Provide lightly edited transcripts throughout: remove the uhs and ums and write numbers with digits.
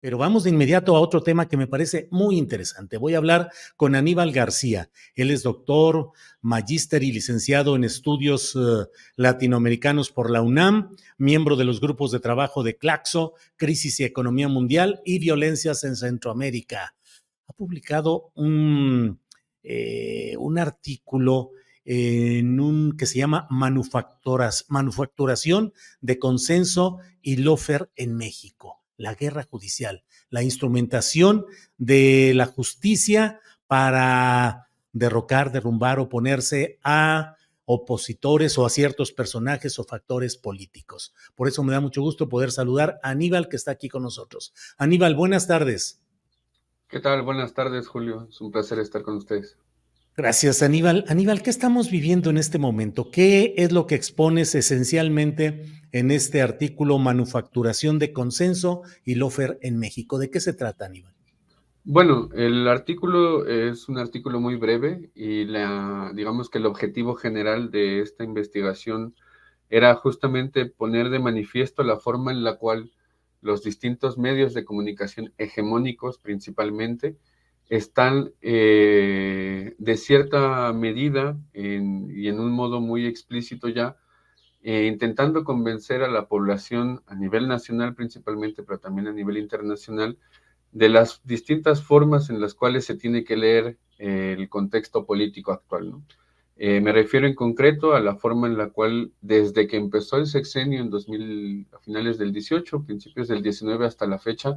Pero vamos de inmediato a otro tema que me parece muy interesante. Voy a hablar con Aníbal García. Él es doctor, magíster y licenciado en estudios latinoamericanos por la UNAM, miembro de los grupos de trabajo de Claxo, Crisis y Economía Mundial y Violencias en Centroamérica. Ha publicado un artículo que se llama Manufacturación de Consenso y Lawfare en México, la guerra judicial, la instrumentación de la justicia para derrocar, derrumbar, oponerse a opositores o a ciertos personajes o factores políticos. Por eso me da mucho gusto poder saludar a Aníbal, que está aquí con nosotros. Aníbal, buenas tardes. ¿Qué tal? Buenas tardes, Julio. Es un placer estar con ustedes. Gracias, Aníbal. Aníbal, ¿qué estamos viviendo en este momento? ¿Qué es lo que expones esencialmente en este artículo Manufacturación de Consenso y Lawfare en México? ¿De qué se trata, Aníbal? Bueno, el artículo es un artículo muy breve y digamos que el objetivo general de esta investigación era justamente poner de manifiesto la forma en la cual los distintos medios de comunicación hegemónicos principalmente están de cierta medida y en un modo muy explícito ya intentando convencer a la población a nivel nacional principalmente, pero también a nivel internacional, de las distintas formas en las cuales se tiene que leer el contexto político actual, ¿no? Me refiero en concreto a la forma en la cual, desde que empezó el sexenio en 2000, a finales del 18, principios del 19 hasta la fecha,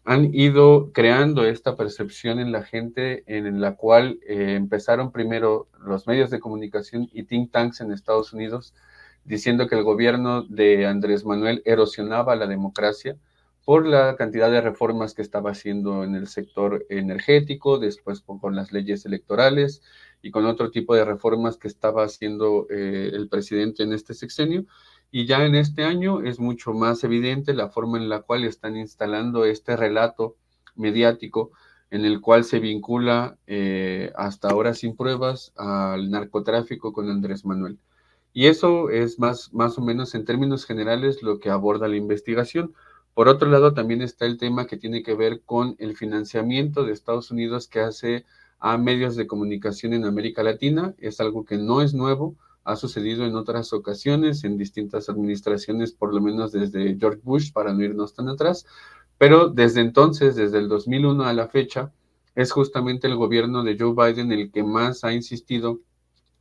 han ido creando esta percepción en la gente en la cual empezaron primero los medios de comunicación y think tanks en Estados Unidos diciendo que el gobierno de Andrés Manuel erosionaba la democracia por la cantidad de reformas que estaba haciendo en el sector energético, después con las leyes electorales y con otro tipo de reformas que estaba haciendo el presidente en este sexenio. Y ya en este año es mucho más evidente la forma en la cual están instalando este relato mediático en el cual se vincula hasta ahora sin pruebas al narcotráfico con Andrés Manuel. Y eso es más o menos en términos generales lo que aborda la investigación. Por otro lado, también está el tema que tiene que ver con el financiamiento de Estados Unidos que hace a medios de comunicación en América Latina. Es algo que no es nuevo, ha sucedido en otras ocasiones, en distintas administraciones, por lo menos desde George Bush, para no irnos tan atrás, pero desde entonces, desde el 2001 a la fecha, es justamente el gobierno de Joe Biden el que más ha insistido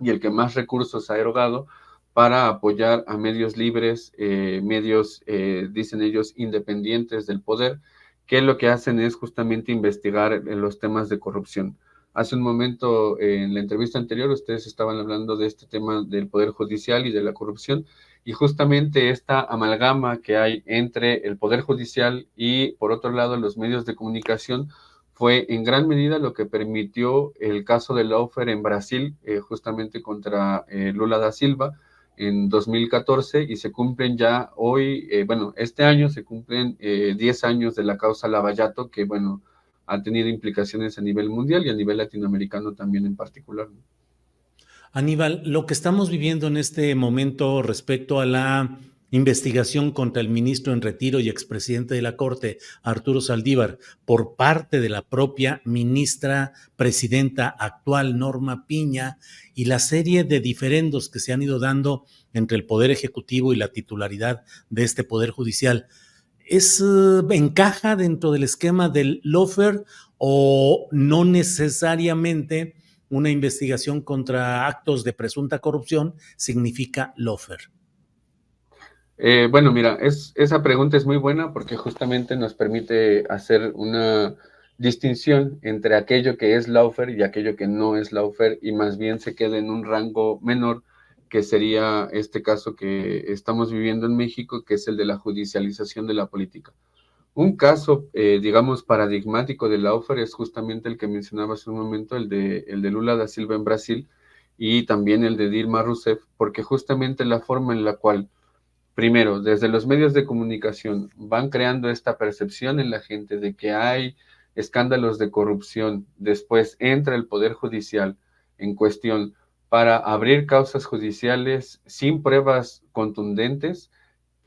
y el que más recursos ha erogado para apoyar a medios libres, medios, dicen ellos, independientes del poder, que lo que hacen es justamente investigar los temas de corrupción. Hace un momento, en la entrevista anterior, ustedes estaban hablando de este tema del Poder Judicial y de la corrupción, y justamente esta amalgama que hay entre el Poder Judicial y, por otro lado, los medios de comunicación, fue en gran medida lo que permitió el caso de Lawfare en Brasil, justamente contra Lula da Silva en 2014, y se cumplen ya hoy, bueno, este año se cumplen 10 años de la causa Lavallato, que bueno, ha tenido implicaciones a nivel mundial y a nivel latinoamericano también en particular, ¿no? Aníbal, lo que estamos viviendo en este momento respecto a la investigación contra el ministro en retiro y expresidente de la Corte, Arturo Saldívar, por parte de la propia ministra presidenta actual, Norma Piña, y la serie de diferendos que se han ido dando entre el Poder Ejecutivo y la titularidad de este Poder Judicial, ¿encaja dentro del esquema del lawfare o no necesariamente una investigación contra actos de presunta corrupción significa lawfare? Bueno, mira, esa pregunta es muy buena porque justamente nos permite hacer una distinción entre aquello que es lawfare y aquello que no es lawfare y más bien se queda en un rango menor, que sería este caso que estamos viviendo en México, que es el de la judicialización de la política. Un caso, digamos, paradigmático de lawfare es justamente el que mencionaba hace un momento, el de Lula da Silva en Brasil y también el de Dilma Rousseff, porque justamente la forma en la cual primero, desde los medios de comunicación van creando esta percepción en la gente de que hay escándalos de corrupción. Después entra el Poder Judicial en cuestión para abrir causas judiciales sin pruebas contundentes,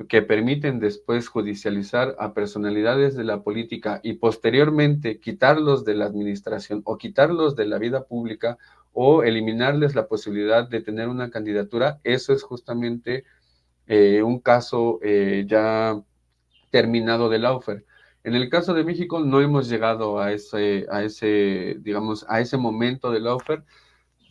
que permiten después judicializar a personalidades de la política y posteriormente quitarlos de la administración o quitarlos de la vida pública o eliminarles la posibilidad de tener una candidatura, eso es justamente un caso ya terminado de Laufer. En el caso de México no hemos llegado digamos, a ese momento de Laufer.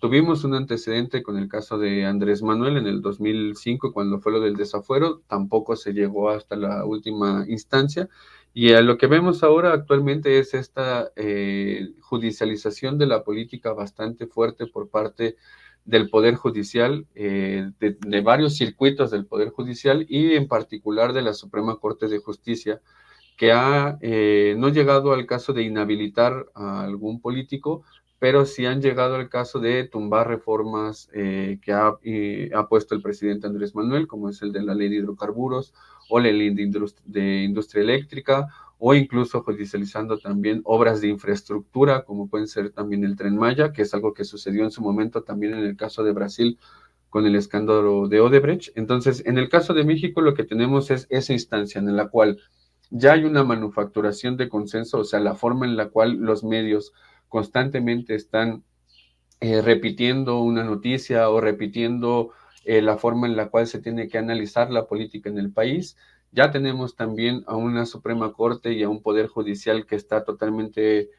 Tuvimos un antecedente con el caso de Andrés Manuel en el 2005, cuando fue lo del desafuero, tampoco se llegó hasta la última instancia. Y a lo que vemos ahora actualmente es esta judicialización de la política bastante fuerte por parte del Poder Judicial, de varios circuitos del Poder Judicial y en particular de la Suprema Corte de Justicia, que ha no llegado al caso de inhabilitar a algún político, pero sí han llegado al caso de tumbar reformas que ha puesto el presidente Andrés Manuel, como es el de la ley de hidrocarburos o la ley de industria eléctrica, o incluso judicializando también obras de infraestructura, como pueden ser también el Tren Maya, que es algo que sucedió en su momento también en el caso de Brasil con el escándalo de Odebrecht. Entonces, en el caso de México, lo que tenemos es esa instancia en la cual ya hay una manufacturación de consenso, o sea, la forma en la cual los medios constantemente están repitiendo una noticia o repitiendo la forma en la cual se tiene que analizar la política en el país. Ya tenemos también a una Suprema Corte y a un Poder Judicial que está totalmente,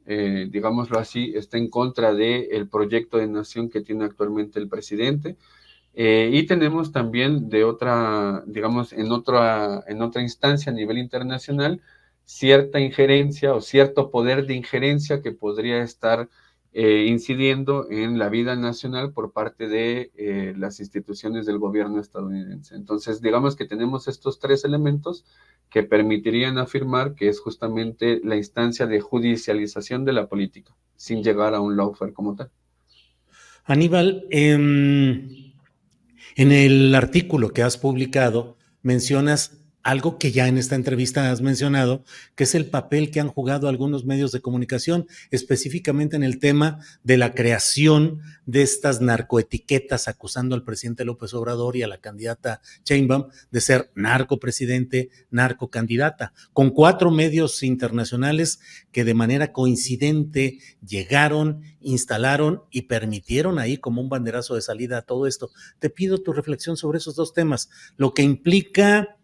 digámoslo así, está en contra del proyecto de nación que tiene actualmente el presidente. Y tenemos también de otra, digamos, en otra instancia a nivel internacional, cierta injerencia o cierto poder de injerencia que podría estar incidiendo en la vida nacional por parte de las instituciones del gobierno estadounidense. Entonces, digamos que tenemos estos tres elementos que permitirían afirmar que es justamente la instancia de judicialización de la política, sin llegar a un lawfare como tal. Aníbal, en el artículo que has publicado mencionas algo que ya en esta entrevista has mencionado, que es el papel que han jugado algunos medios de comunicación, específicamente en el tema de la creación de estas narcoetiquetas acusando al presidente López Obrador y a la candidata Sheinbaum de ser narcopresidente, narcocandidata, con 4 medios internacionales que de manera coincidente llegaron, instalaron y permitieron ahí como un banderazo de salida a todo esto. Te pido tu reflexión sobre esos dos temas, lo que implica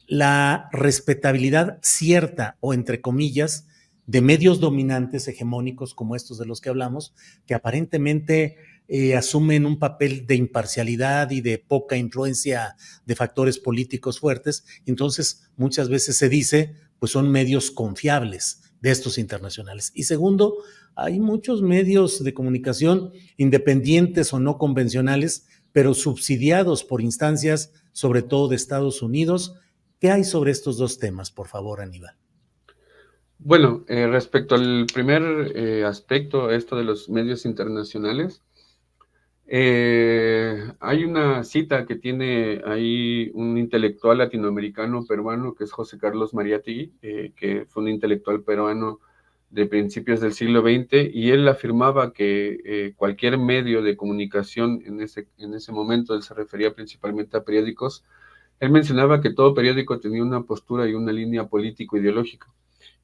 la respetabilidad cierta o entre comillas de medios dominantes hegemónicos como estos de los que hablamos, que aparentemente asumen un papel de imparcialidad y de poca influencia de factores políticos fuertes. Entonces, muchas veces se dice, pues son medios confiables de estos internacionales. Y segundo, hay muchos medios de comunicación independientes o no convencionales, pero subsidiados por instancias, sobre todo de Estados Unidos. ¿Qué hay sobre estos dos temas, por favor, Aníbal? Bueno, respecto al primer aspecto, esto de los medios internacionales, hay una cita que tiene ahí un intelectual latinoamericano peruano que es José Carlos Mariátegui, que fue un intelectual peruano de principios del siglo XX, y él afirmaba que cualquier medio de comunicación en ese momento, él se refería principalmente a periódicos, él mencionaba que todo periódico tenía una postura y una línea político-ideológica.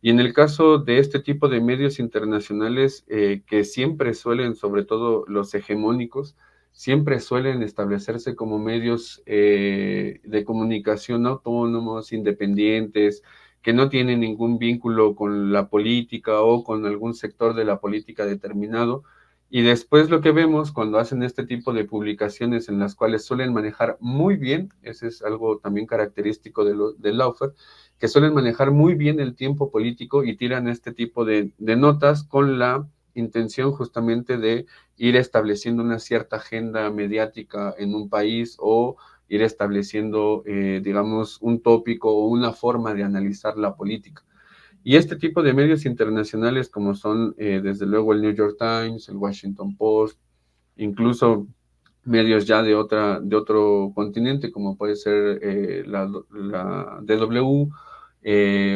Y en el caso de este tipo de medios internacionales, que siempre suelen, sobre todo los hegemónicos, siempre suelen establecerse como medios de comunicación autónomos, independientes, que no tienen ningún vínculo con la política o con algún sector de la política determinado. Y después lo que vemos cuando hacen este tipo de publicaciones en las cuales suelen manejar muy bien, ese es algo también característico de Laufer, que suelen manejar muy bien el tiempo político y tiran este tipo de notas con la intención justamente de ir estableciendo una cierta agenda mediática en un país o ir estableciendo, digamos, un tópico o una forma de analizar la política. Y este tipo de medios internacionales como son, desde luego, el New York Times, el Washington Post, incluso medios ya de otro continente, como puede ser la DW,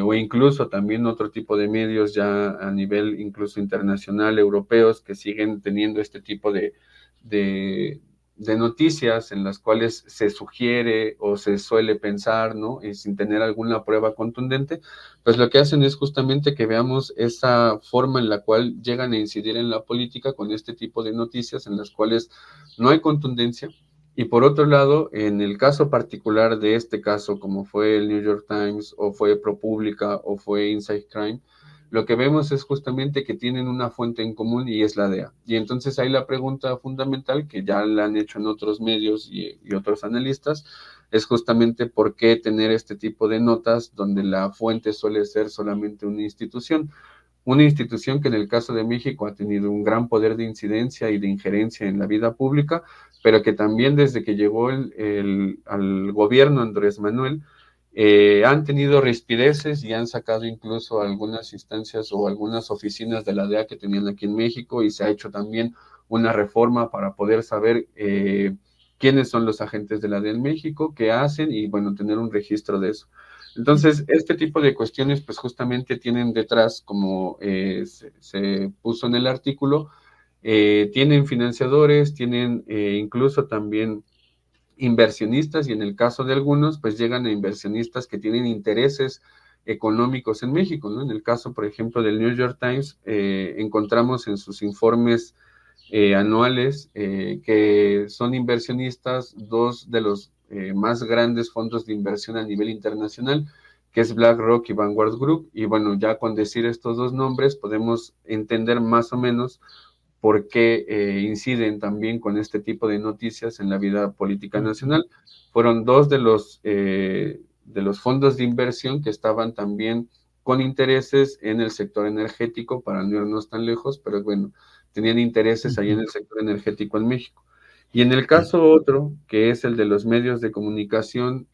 o incluso también otro tipo de medios ya a nivel incluso internacional, europeos, que siguen teniendo este tipo de de noticias en las cuales se sugiere o se suele pensar, ¿no? Y sin tener alguna prueba contundente, pues lo que hacen es justamente que veamos esa forma en la cual llegan a incidir en la política con este tipo de noticias en las cuales no hay contundencia. Y por otro lado, en el caso particular de este caso, como fue el New York Times, o fue ProPublica, o fue Inside Crime, lo que vemos es justamente que tienen una fuente en común y es la DEA. Y entonces hay la pregunta fundamental que ya la han hecho en otros medios y otros analistas, es justamente por qué tener este tipo de notas donde la fuente suele ser solamente una institución que en el caso de México ha tenido un gran poder de incidencia y de injerencia en la vida pública, pero que también desde que llegó al gobierno Andrés Manuel, han tenido rispideces y han sacado incluso algunas instancias o algunas oficinas de la DEA que tenían aquí en México, y se ha hecho también una reforma para poder saber quiénes son los agentes de la DEA en México, qué hacen y bueno, tener un registro de eso. Entonces, este tipo de cuestiones, pues justamente tienen detrás, como se puso en el artículo, tienen financiadores, tienen incluso también inversionistas, y en el caso de algunos, pues llegan a inversionistas que tienen intereses económicos en México, ¿no? En el caso, por ejemplo, del New York Times, encontramos en sus informes anuales que son inversionistas dos de los más grandes fondos de inversión a nivel internacional, que es BlackRock y Vanguard Group. Y bueno, ya con decir estos dos nombres podemos entender más o menos por qué inciden también con este tipo de noticias en la vida política nacional. Fueron dos de los fondos de inversión que estaban también con intereses en el sector energético, para no irnos tan lejos, pero bueno, tenían intereses ahí en el sector energético en México. Y en el caso otro, que es el de los medios de comunicación,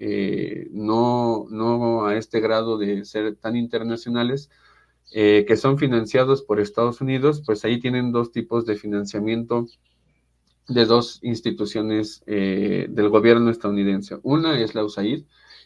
no a este grado de ser tan internacionales, que son financiados por Estados Unidos, pues ahí tienen dos tipos de financiamiento de dos instituciones del gobierno estadounidense. Una es la USAID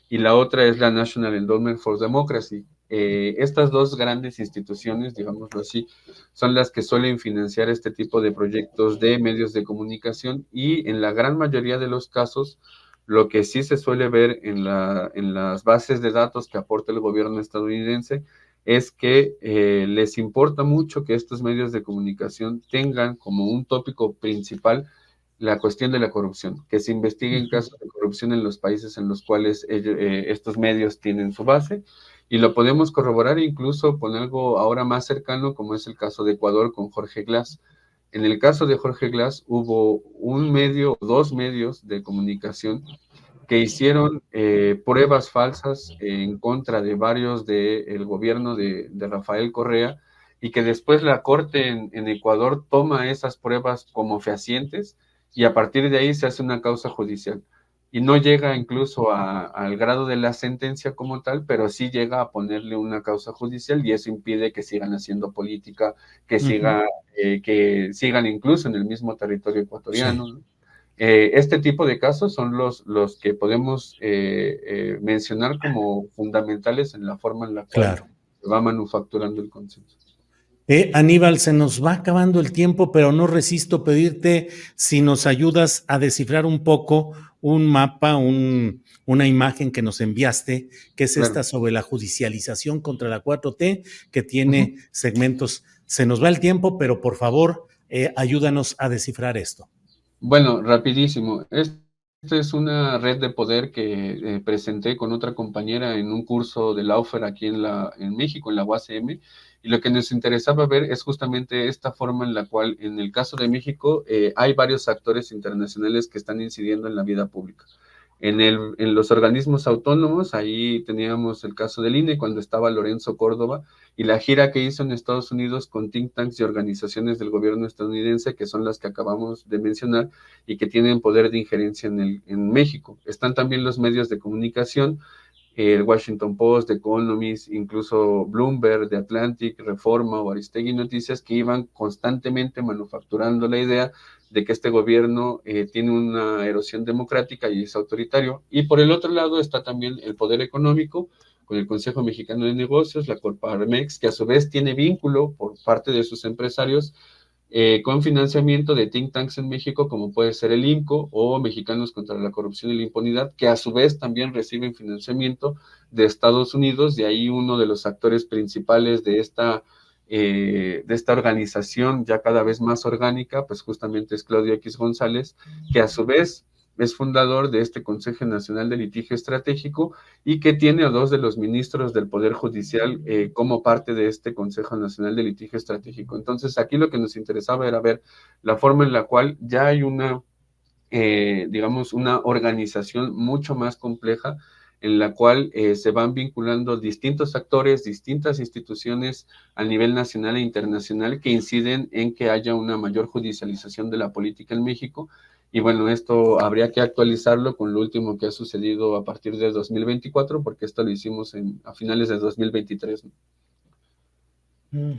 y la otra es la National Endowment for Democracy. Estas dos grandes instituciones, digámoslo así, son las que suelen financiar este tipo de proyectos de medios de comunicación, y en la gran mayoría de los casos, lo que sí se suele ver en las bases de datos que aporta el gobierno estadounidense es que les importa mucho que estos medios de comunicación tengan como un tópico principal la cuestión de la corrupción, que se investiguen casos de corrupción en los países en los cuales estos medios tienen su base, y lo podemos corroborar incluso con algo ahora más cercano, como es el caso de Ecuador con Jorge Glass. En el caso de Jorge Glass hubo un medio o dos medios de comunicación que hicieron pruebas falsas en contra de varios del gobierno de Rafael Correa, y que después la Corte en Ecuador toma esas pruebas como fehacientes, y a partir de ahí se hace una causa judicial. Y no llega incluso al grado de la sentencia como tal, pero sí llega a ponerle una causa judicial, y eso impide que sigan haciendo política, que sigan incluso en el mismo territorio ecuatoriano, Sí, ¿no? Este tipo de casos son los que podemos mencionar como fundamentales en la forma en la cual claro. se va manufacturando el consenso. Aníbal, se nos va acabando el tiempo, pero no resisto pedirte si nos ayudas a descifrar un poco un mapa, una imagen que nos enviaste, que es Claro. esta sobre la judicialización contra la 4T, que Ujú. tiene segmentos. Se nos va el tiempo, pero por favor, ayúdanos a descifrar esto. Bueno, rapidísimo. Esta es una red de poder que presenté con otra compañera en un curso de Laufer aquí en México, en la UACM, y lo que nos interesaba ver es justamente esta forma en la cual, en el caso de México, hay varios actores internacionales que están incidiendo en la vida pública. En los organismos autónomos, ahí teníamos el caso del INE cuando estaba Lorenzo Córdoba, y la gira que hizo en Estados Unidos con think tanks y organizaciones del gobierno estadounidense, que son las que acabamos de mencionar y que tienen poder de injerencia en México. Están también los medios de comunicación, el Washington Post, The Economist, incluso Bloomberg, The Atlantic, Reforma o Aristegui Noticias, que iban constantemente manufacturando la idea de que este gobierno tiene una erosión democrática y es autoritario. Y por el otro lado está también el poder económico, con el Consejo Mexicano de Negocios, la Corparmex, que a su vez tiene vínculo por parte de sus empresarios con financiamiento de think tanks en México, como puede ser el INCO o Mexicanos contra la Corrupción y la Impunidad, que a su vez también reciben financiamiento de Estados Unidos. De ahí uno de los actores principales de esta organización ya cada vez más orgánica, pues justamente es Claudio X González, que a su vez es fundador de este Consejo Nacional de Litigio Estratégico y que tiene a dos de los ministros del Poder Judicial como parte de este Consejo Nacional de Litigio Estratégico. Entonces, aquí lo que nos interesaba era ver la forma en la cual ya hay digamos, una organización mucho más compleja en la cual se van vinculando distintos actores, distintas instituciones a nivel nacional e internacional que inciden en que haya una mayor judicialización de la política en México. Y bueno, esto habría que actualizarlo con lo último que ha sucedido a partir de 2024, porque esto lo hicimos a finales de 2023, ¿no?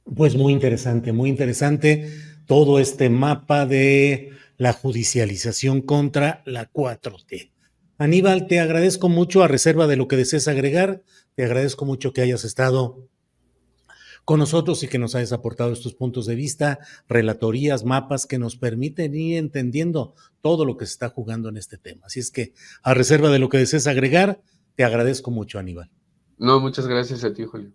Pues muy interesante todo este mapa de la judicialización contra la 4T. Aníbal, te agradezco mucho, a reserva de lo que desees agregar, te agradezco mucho que hayas estado con nosotros y que nos hayas aportado estos puntos de vista, relatorías, mapas que nos permiten ir entendiendo todo lo que se está jugando en este tema. Así es que, a reserva de lo que desees agregar, te agradezco mucho, Aníbal. No, muchas gracias a ti, Julio.